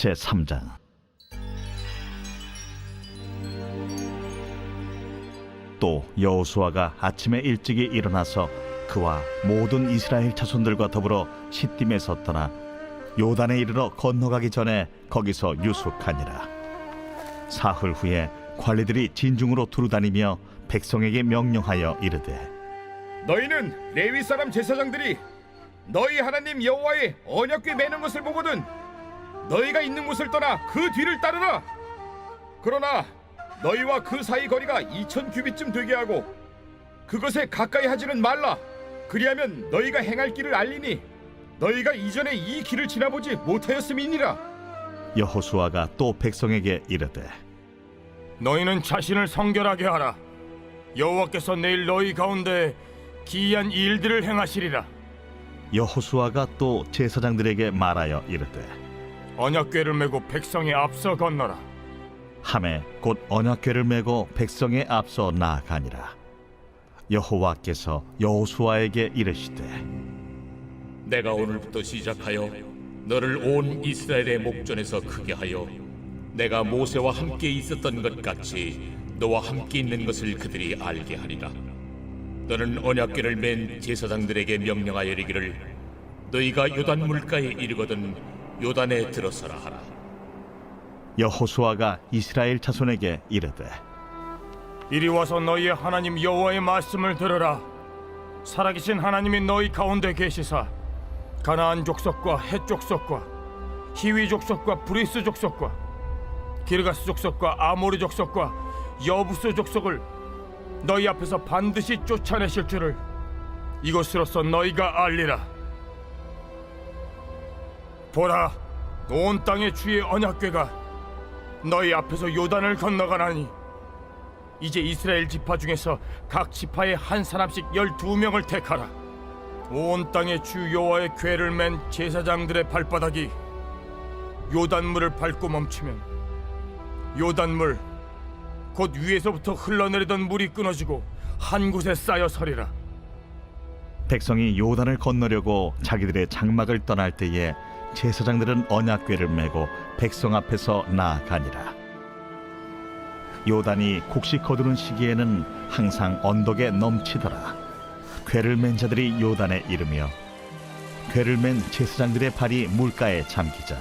제3장. 또 여호수아가 아침에 일찍이 일어나서 그와 모든 이스라엘 자손들과 더불어 시딤에서 떠나 요단에 이르러 건너가기 전에 거기서 유숙하니라. 사흘 후에 관리들이 진중으로 두루다니며 백성에게 명령하여 이르되, 너희는 레위 사람 제사장들이 너희 하나님 여호와의 언약궤 매는 것을 보거든 너희가 있는 곳을 떠나 그 뒤를 따르라. 그러나 너희와 그 사이 거리가 2000규빗쯤 되게 하고 그것에 가까이 하지는 말라. 그리하면 너희가 행할 길을 알리니 너희가 이전에 이 길을 지나보지 못하였음이니라. 여호수아가 또 백성에게 이르되, 너희는 자신을 성결하게 하라. 여호와께서 내일 너희 가운데 기이한 일들을 행하시리라. 여호수아가 또 제사장들에게 말하여 이르되, 언약궤를 메고 백성의 앞서 건너라. 하매 곧 언약궤를 메고 백성의 앞서 나아가니라. 여호와께서 여호수아에게 이르시되, 내가 오늘부터 시작하여 너를 온 이스라엘의 목전에서 크게 하여 내가 모세와 함께 있었던 것 같이 너와 함께 있는 것을 그들이 알게 하리라. 너는 언약궤를 맨 제사장들에게 명령하여 이르기를 너희가 요단 물가에 이르거든 요단에 들어서라 하라. 여호수아가 이스라엘 자손에게 이르되, 이리 와서 너희의 하나님 여호와의 말씀을 들으라. 살아계신 하나님이 너희 가운데 계시사 가나안 족속과 헷 족속과 히위 족속과 브리스 족속과 기르가스 족속과 아모리 족속과 여부스 족속을 너희 앞에서 반드시 쫓아내실 줄을 이것으로서 너희가 알리라. 보라, 온 땅의 주의 언약궤가 너희 앞에서 요단을 건너가나니 이제 이스라엘 지파 중에서 각 지파에 한 사람씩 12명을 택하라. 온 땅의 주 여호와의 궤를 맨 제사장들의 발바닥이 요단물을 밟고 멈추면 요단물 곧 위에서부터 흘러내리던 물이 끊어지고 한 곳에 쌓여 서리라. 백성이 요단을 건너려고 자기들의 장막을 떠날 때에 제사장들은 언약궤를 메고 백성 앞에서 나아가니라. 요단이 곡식 거두는 시기에는 항상 언덕에 넘치더라. 궤를 맨 자들이 요단에 이르며 궤를 맨 제사장들의 발이 물가에 잠기자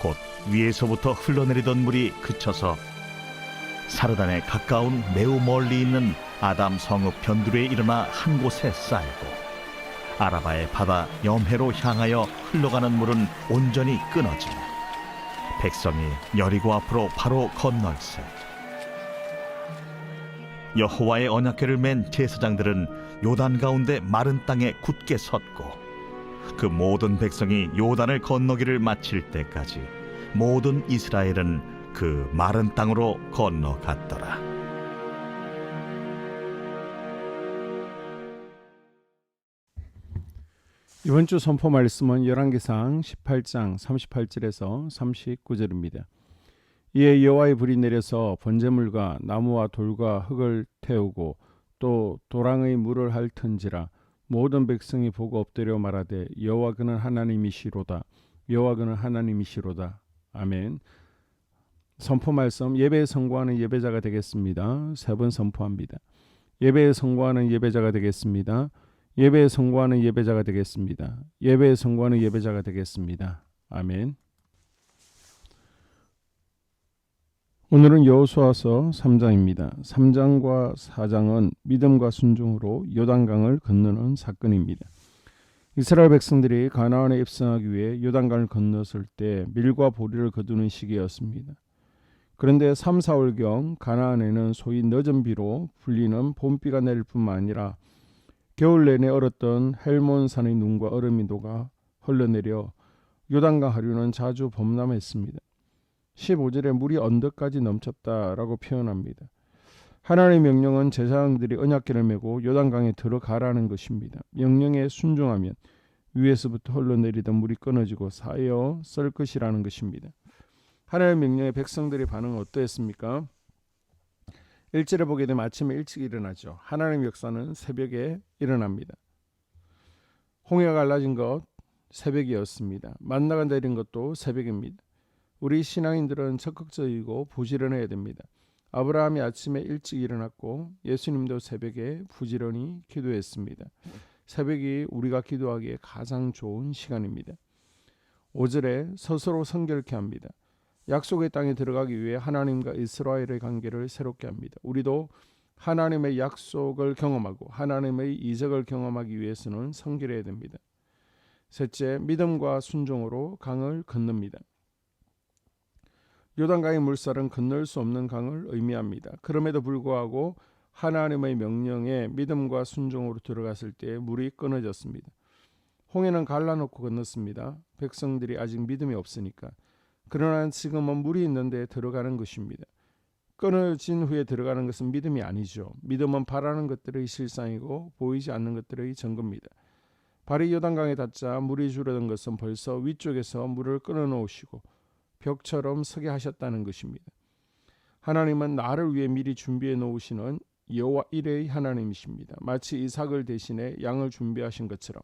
곧 위에서부터 흘러내리던 물이 그쳐서 사르단에 가까운 매우 멀리 있는 아담 성읍 변두리에 일어나 한 곳에 쌓이고 아라바의 바다 염해로 향하여 흘러가는 물은 온전히 끊어지며 백성이 여리고 앞으로 바로 건널세. 여호와의 언약궤를 맨 제사장들은 요단 가운데 마른 땅에 굳게 섰고 그 모든 백성이 요단을 건너기를 마칠 때까지 모든 이스라엘은 그 마른 땅으로 건너갔더라. 이번 주 선포 말씀은 열왕기상 18장 38절에서 39절입니다. 이에 여호와의 불이 내려서 번제물과 나무와 돌과 흙을 태우고 또 도랑의 물을 핥은지라 모든 백성이 보고 엎드려 말하되 여호와 그는 하나님이시로다. 여호와 그는 하나님이시로다. 아멘. 선포 말씀, 예배에 성공하는 예배자가 되겠습니다. 세 번 선포합니다. 예배에 성공하는 예배자가 되겠습니다. 예배에 성공하는 예배자가 되겠습니다. 예배에 성공하는 예배자가 되겠습니다. 아멘. 오늘은 여호수아서 3장입니다. 3장과 4장은 믿음과 순종으로 요단강을 건너는 사건입니다. 이스라엘 백성들이 가나안에 입성하기 위해 요단강을 건넜을 때 밀과 보리를 거두는 시기였습니다. 그런데 3, 4월경 가나안에는 소위 늦은 비로 불리는 봄비가 내릴 뿐만 아니라 겨울 내내 얼었던 헬몬산의 눈과 얼음이 녹아 흘러내려 요단강 하류는 자주 범람했습니다. 15절에 물이 언덕까지 넘쳤다라고 표현합니다. 하나님의 명령은 제사장들이 언약궤를 메고 요단강에 들어가라는 것입니다. 명령에 순종하면 위에서부터 흘러내리던 물이 끊어지고 쌓여 썰 것이라는 것입니다. 하나님의 명령에 백성들의 반응은 어떠했습니까? 1절에 보게 되면 아침에 일찍 일어나죠. 하나님의 역사는 새벽에 일어납니다. 홍해가 갈라진 것 새벽이었습니다. 만나가 내린 것도 새벽입니다. 우리 신앙인들은 적극적이고 부지런해야 됩니다. 아브라함이 아침에 일찍 일어났고 예수님도 새벽에 부지런히 기도했습니다. 새벽이 우리가 기도하기에 가장 좋은 시간입니다. 5절에 스스로 성결케 합니다. 약속의 땅에 들어가기 위해 하나님과 이스라엘의 관계를 새롭게 합니다. 우리도 하나님의 약속을 경험하고 하나님의 이적을 경험하기 위해서는 성결해야 됩니다. 셋째, 믿음과 순종으로 강을 건넙니다. 요단강의 물살은 건널 수 없는 강을 의미합니다. 그럼에도 불구하고 하나님의 명령에 믿음과 순종으로 들어갔을 때 물이 끊어졌습니다. 홍해는 갈라놓고 건넜습니다. 백성들이 아직 믿음이 없으니까. 그러나 지금은 물이 있는데 들어가는 것입니다. 끊어진 후에 들어가는 것은 믿음이 아니죠. 믿음은 바라는 것들의 실상이고 보이지 않는 것들의 증거입니다. 발이 요단강에 닿자 물이 줄어든 것은 벌써 위쪽에서 물을 끊어놓으시고 벽처럼 서게 하셨다는 것입니다. 하나님은 나를 위해 미리 준비해 놓으시는 여호와 이레의 하나님이십니다. 마치 이삭을 대신해 양을 준비하신 것처럼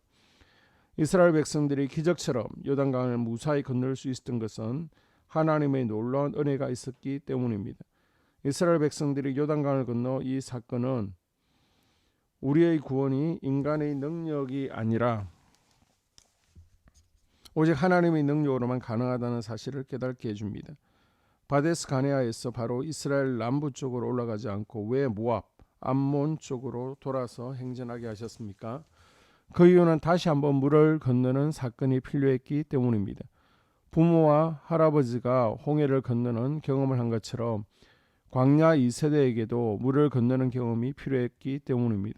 이스라엘 백성들이 기적처럼 요단강을 무사히 건널 수 있었던 것은 하나님의 놀라운 은혜가 있었기 때문입니다. 이스라엘 백성들이 요단강을 건너 이 사건은 우리의 구원이 인간의 능력이 아니라 오직 하나님의 능력으로만 가능하다는 사실을 깨닫게 해줍니다. 바데스 가네아에서 바로 이스라엘 남부 쪽으로 올라가지 않고 왜 모압, 암몬 쪽으로 돌아서 행진하게 하셨습니까? 그 이유는 다시 한번 물을 건너는 사건이 필요했기 때문입니다. 부모와 할아버지가 홍해를 건너는 경험을 한 것처럼 광야 2세대에게도 물을 건너는 경험이 필요했기 때문입니다.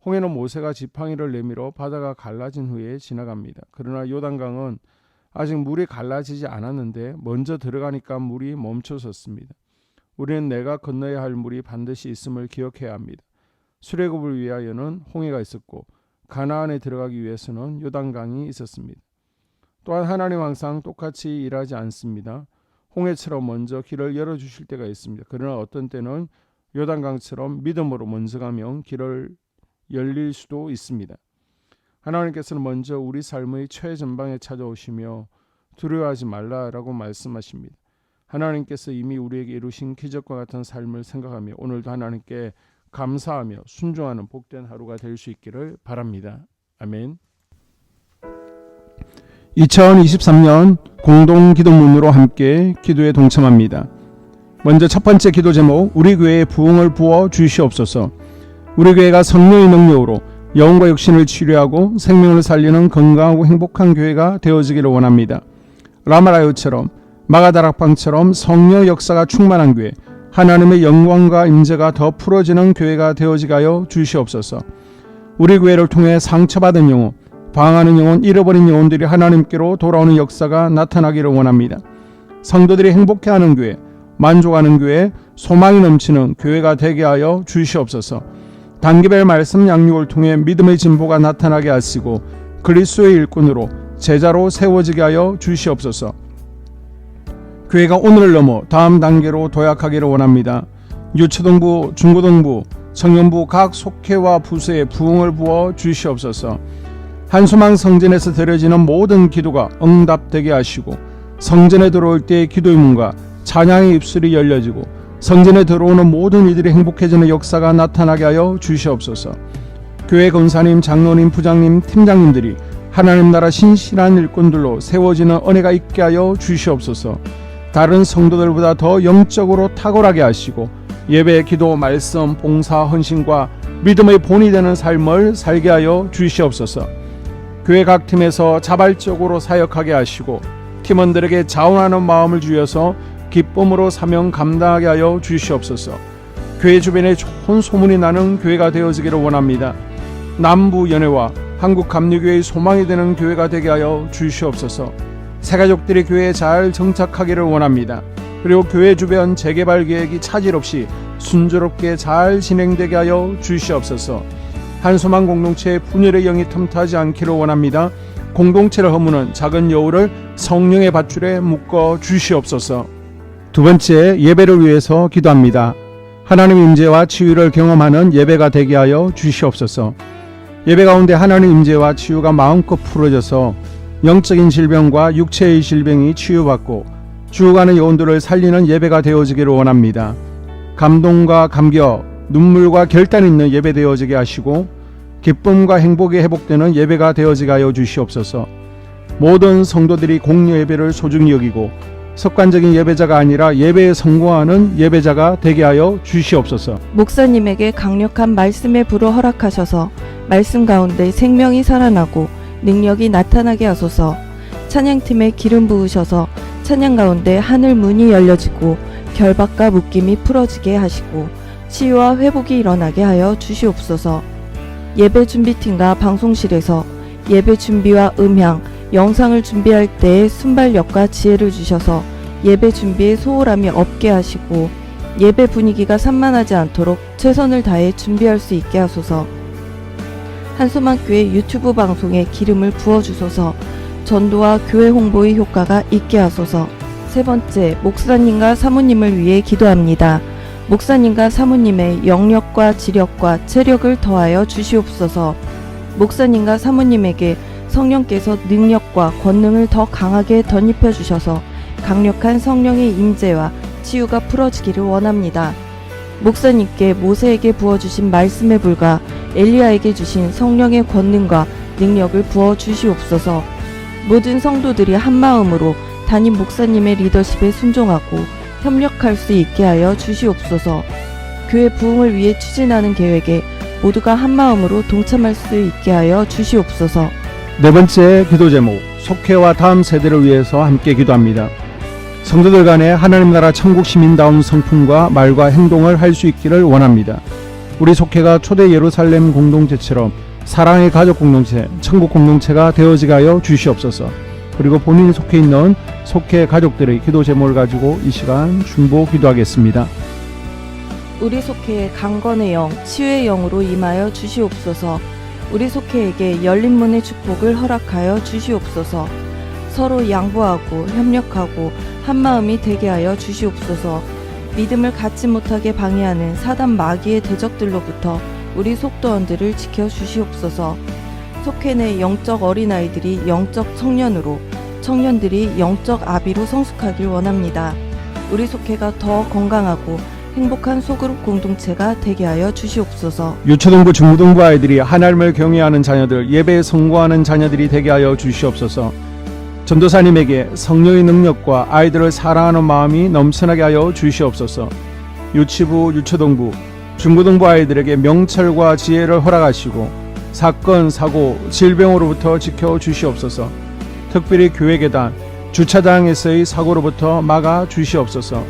홍해는 모세가 지팡이를 내밀어 바다가 갈라진 후에 지나갑니다. 그러나 요단강은 아직 물이 갈라지지 않았는데 먼저 들어가니까 물이 멈춰섰습니다. 우리는 내가 건너야 할 물이 반드시 있음을 기억해야 합니다. 출애굽을 위하여는 홍해가 있었고 가나안에 들어가기 위해서는 요단강이 있었습니다. 또한 하나님 항상 똑같이 일하지 않습니다. 홍해처럼 먼저 길을 열어주실 때가 있습니다. 그러나 어떤 때는 요단강처럼 믿음으로 먼저 가면 길을 열릴 수도 있습니다. 하나님께서는 먼저 우리 삶의 최전방에 찾아오시며 두려워하지 말라라고 말씀하십니다. 하나님께서 이미 우리에게 이루신 기적과 같은 삶을 생각하며 오늘도 하나님께 감사하며 순종하는 복된 하루가 될 수 있기를 바랍니다. 아멘. 2023년 공동기도문으로 함께 기도에 동참합니다. 먼저 첫 번째 기도 제목, 우리 교회에 부흥을 부어 주시옵소서. 우리 교회가 성령의 능력으로 영혼과 육신을 치료하고 생명을 살리는 건강하고 행복한 교회가 되어지기를 원합니다. 라마라요처럼 마가다락방처럼 성령 역사가 충만한 교회, 하나님의 영광과 임재가 더 풀어지는 교회가 되어지게 하여 주시옵소서. 우리 교회를 통해 상처받은 영혼, 방황하는 영혼, 잃어버린 영혼들이 하나님께로 돌아오는 역사가 나타나기를 원합니다. 성도들이 행복해하는 교회, 만족하는 교회, 소망이 넘치는 교회가 되게 하여 주시옵소서. 단기별 말씀 양육을 통해 믿음의 진보가 나타나게 하시고 그리스도의 일꾼으로 제자로 세워지게 하여 주시옵소서. 교회가 오늘을 넘어 다음 단계로 도약하기를 원합니다. 유초등부, 중고등부, 청년부 각 속회와 부서에 부흥을 부어 주시옵소서. 한소망 성전에서 드려지는 모든 기도가 응답되게 하시고 성전에 들어올 때의 기도의 문과 찬양의 입술이 열려지고 성전에 들어오는 모든 이들이 행복해지는 역사가 나타나게 하여 주시옵소서. 교회 권사님, 장로님, 부장님, 팀장님들이 하나님 나라 신실한 일꾼들로 세워지는 은혜가 있게 하여 주시옵소서. 다른 성도들보다 더 영적으로 탁월하게 하시고 예배, 기도, 말씀, 봉사, 헌신과 믿음의 본이 되는 삶을 살게 하여 주시옵소서. 교회 각 팀에서 자발적으로 사역하게 하시고 팀원들에게 자원하는 마음을 주셔서 기쁨으로 사명 감당하게 하여 주시옵소서. 교회 주변에 좋은 소문이 나는 교회가 되어지기를 원합니다. 남부 연회와 한국 감리교회의 소망이 되는 교회가 되게 하여 주시옵소서. 새가족들이 교회에 잘 정착하기를 원합니다. 그리고 교회 주변 재개발 계획이 차질 없이 순조롭게 잘 진행되게 하여 주시옵소서. 한소망 공동체의 분열의 영이 틈타지 않기를 원합니다. 공동체를 허무는 작은 여우를 성령의 밧줄에 묶어 주시옵소서. 두 번째, 예배를 위해서 기도합니다. 하나님 임재와 치유를 경험하는 예배가 되게 하여 주시옵소서. 예배 가운데 하나님 임재와 치유가 마음껏 풀어져서 영적인 질병과 육체의 질병이 치유받고 죽어가는 영혼들을 살리는 예배가 되어지기를 원합니다. 감동과 감격, 눈물과 결단 있는 예배 되어지게 하시고 기쁨과 행복이 회복되는 예배가 되어지게 하여 주시옵소서. 모든 성도들이 공여 예배를 소중히 여기고 습관적인 예배자가 아니라 예배에 성공하는 예배자가 되게 하여 주시옵소서. 목사님에게 강력한 말씀의 불을 허락하셔서 말씀 가운데 생명이 살아나고 능력이 나타나게 하소서. 찬양팀에 기름 부으셔서 찬양 가운데 하늘 문이 열려지고 결박과 묶임이 풀어지게 하시고 치유와 회복이 일어나게 하여 주시옵소서. 예배 준비팀과 방송실에서 예배 준비와 음향, 영상을 준비할 때의 순발력과 지혜를 주셔서 예배 준비에 소홀함이 없게 하시고 예배 분위기가 산만하지 않도록 최선을 다해 준비할 수 있게 하소서. 한소만교회 유튜브 방송에 기름을 부어주소서. 전도와 교회 홍보의 효과가 있게 하소서. 세 번째, 목사님과 사모님을 위해 기도합니다. 목사님과 사모님의 영력과 지력과 체력을 더하여 주시옵소서. 목사님과 사모님에게 성령께서 능력과 권능을 더 강하게 덧입혀 주셔서 강력한 성령의 임재와 치유가 풀어지기를 원합니다. 목사님께 모세에게 부어주신 말씀의 불과 엘리야에게 주신 성령의 권능과 능력을 부어 주시옵소서. 모든 성도들이 한마음으로 담임 목사님의 리더십에 순종하고 협력할 수 있게 하여 주시옵소서. 교회 부흥을 위해 추진하는 계획에 모두가 한마음으로 동참할 수 있게 하여 주시옵소서. 네 번째 기도 제목, 속회와 다음 세대를 위해서 함께 기도합니다. 성도들 간에 하나님 나라 천국 시민다운 성품과 말과 행동을 할 수 있기를 원합니다. 우리 속회가 초대 예루살렘 공동체처럼 사랑의 가족 공동체, 천국 공동체가 되어지게 하여 주시옵소서. 그리고 본인이 속해 있는 속회 가족들의 기도 제목을 가지고 이 시간 중보 기도하겠습니다. 우리 속회에 강건의 영, 치유의 영으로 임하여 주시옵소서. 우리 속회에게 열린 문의 축복을 허락하여 주시옵소서. 서로 양보하고 협력하고 한마음이 되게 하여 주시옵소서. 믿음을 갖지 못하게 방해하는 사단 마귀의 대적들로부터 우리 속도원들을 지켜 주시옵소서. 속회 내 영적 어린아이들이 영적 청년으로, 청년들이 영적 아비로 성숙하길 원합니다. 우리 속회가 더 건강하고 행복한 소그룹 공동체가 되게 하여 주시옵소서. 유초등부 중고등부 아이들이 하나님을 경외하는 자녀들, 예배에 성공하는 자녀들이 되게 하여 주시옵소서. 전도사님에게 성령의 능력과 아이들을 사랑하는 마음이 넘쳐나게 하여 주시옵소서. 유치부, 유초등부, 중고등부 아이들에게 명철과 지혜를 허락하시고 사건, 사고, 질병으로부터 지켜 주시옵소서. 특별히 교회 계단, 주차장에서의 사고로부터 막아 주시옵소서.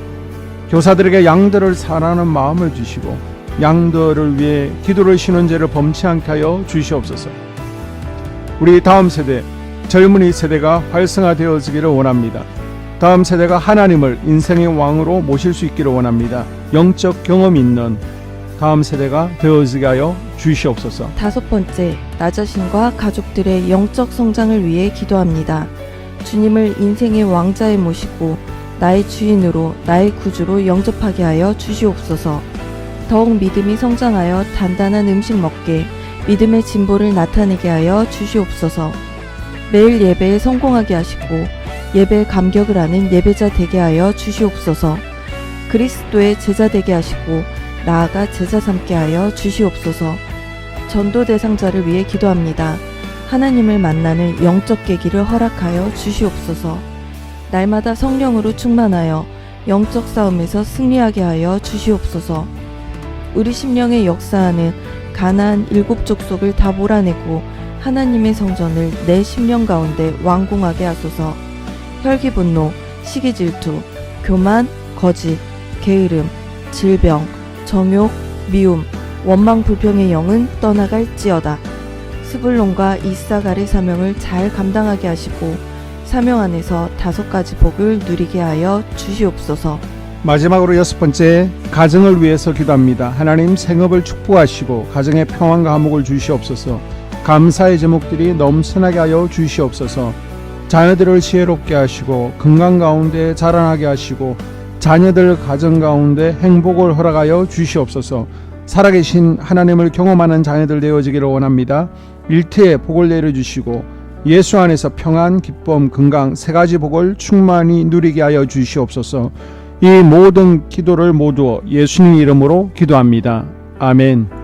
교사들에게 양들을 사랑하는 마음을 주시고 양들을 위해 기도를 쉬는 죄를 범치 않게 하여 주시옵소서. 우리 다음 세대, 젊은이 세대가 활성화되어지기를 원합니다. 다음 세대가 하나님을 인생의 왕으로 모실 수 있기를 원합니다. 영적 경험이 있는 다음 세대가 되어지게 하여 주시옵소서. 다섯 번째, 나 자신과 가족들의 영적 성장을 위해 기도합니다. 주님을 인생의 왕자에 모시고 나의 주인으로, 나의 구주로 영접하게 하여 주시옵소서. 더욱 믿음이 성장하여 단단한 음식 먹게, 믿음의 진보를 나타내게 하여 주시옵소서. 매일 예배에 성공하게 하시고 예배에 감격을 하는 예배자 되게 하여 주시옵소서. 그리스도의 제자 되게 하시고 나아가 제자 삼게 하여 주시옵소서. 전도 대상자를 위해 기도합니다. 하나님을 만나는 영적 계기를 허락하여 주시옵소서. 날마다 성령으로 충만하여 영적 싸움에서 승리하게 하여 주시옵소서. 우리 심령에 역사하는 가나안 7 족속을 다 몰아내고 하나님의 성전을 내 심령 가운데 완공하게 하소서. 혈기 분노, 시기 질투, 교만, 거짓, 게으름, 질병, 정욕, 미움, 원망 불평의 영은 떠나갈지어다. 스불론과 이사갈의 사명을 잘 감당하게 하시고 사명 안에서 5가지 복을 누리게 하여 주시옵소서. 마지막으로 6번째, 가정을 위해서 기도합니다. 하나님 생업을 축복하시고 가정에 평안과 화목을 주시옵소서. 감사의 제목들이 넘쳐나게 하여 주시옵소서. 자녀들을 지혜롭게 하시고 건강 가운데 자라나게 하시고 자녀들 가정 가운데 행복을 허락하여 주시옵소서. 살아계신 하나님을 경험하는 자녀들 되어지기를 원합니다. 일터에 복을 내려주시고 예수 안에서 평안, 기쁨, 건강 세 가지 복을 충만히 누리게 하여 주시옵소서. 이 모든 기도를 모두 예수님 이름으로 기도합니다. 아멘.